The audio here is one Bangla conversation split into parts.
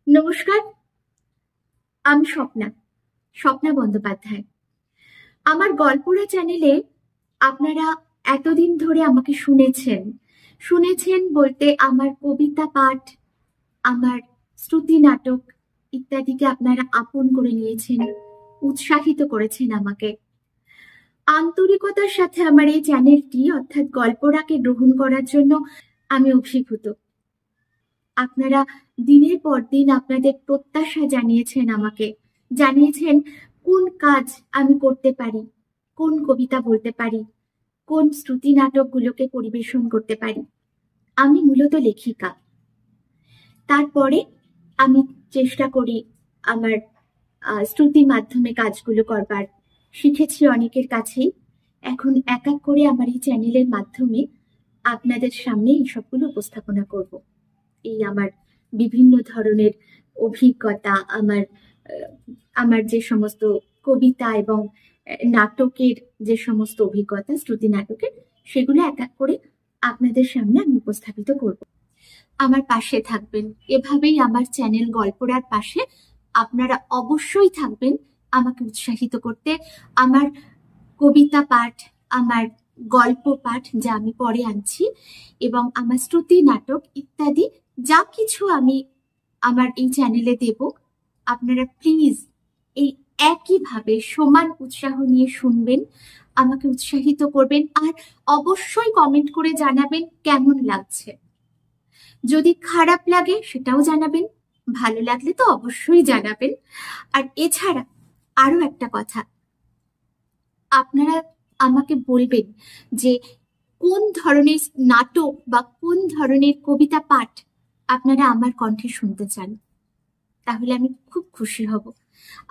নমস্কার। আমি স্বপ্না, স্বপ্না বন্দ্যোপাধ্যায়। আমার গল্পরা চ্যানেলে আপনারা এতদিন ধরে আমাকে শুনেছেন। শুনেছেন বলতে আমার কবিতা পাঠ, আমার শ্রুতি নাটক ইত্যাদিকে আপনারা আপন করে নিয়েছেন, উৎসাহিত করেছেন আমাকে। আন্তরিকতার সাথে আমার এই চ্যানেলটি অর্থাৎ গল্পরাকে গ্রহণ করার জন্য আমি অভিভূত। আপনারা দিনের পর দিন আপনাদের প্রত্যাশা জানিয়েছেন আমাকে, জানিয়েছেন কোন কাজ আমি করতে পারি, কোন কবিতা বলতে পারি, কোন শ্রুতি নাটকগুলোকে পরিবেশন করতে পারি। আমি মূলত লেখিকা। তারপরে আমি চেষ্টা করি আমার শ্রুতি মাধ্যমে কাজগুলো করবার। শিখেছি অনেকের কাছেই। এখন এক এক করে আমার এই চ্যানেলের মাধ্যমে আপনাদের সামনে এইসবগুলো উপস্থাপনা করব। এই আমার বিভিন্ন ধরনের অভিজ্ঞতা, আমার যে সমস্ত কবিতা এবং নাটকের যে সমস্ত অভিজ্ঞতা, শ্রুতি নাটকের, সেগুলো এক এক করে আপনাদের সামনে আমি উপস্থাপিত করব। আমার পাশে থাকবেন, এভাবেই আমার চ্যানেল গল্পরার পাশে আপনারা অবশ্যই থাকবেন আমাকে উৎসাহিত করতে। আমার কবিতা পাঠ, আমার গল্প পাঠ যা আমি পরে আনছি, এবং আমার শ্রুতি নাটক ইত্যাদি যা কিছু আমি আমার এই চ্যানেলে দেব, আপনারা প্লিজ এই একইভাবে সমান উৎসাহ নিয়ে শুনবেন, আমাকে উৎসাহিত করবেন, আর অবশ্যই কমেন্ট করে জানাবেন কেমন লাগছে। যদি খারাপ লাগে সেটাও জানাবেন, ভালো লাগলে তো অবশ্যই জানাবেন। আর এছাড়া আরো একটা কথা, আপনারা আমাকে বলবেন যে কোন ধরনের নাটক বা কোন ধরনের কবিতা পাঠ আপনারা আমার কণ্ঠে শুনতে চান, তাহলে আমি খুব খুশি হব।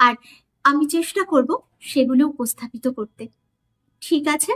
আর আমি চেষ্টা করব সেগুলো উপস্থাপিত করতে। ঠিক আছে?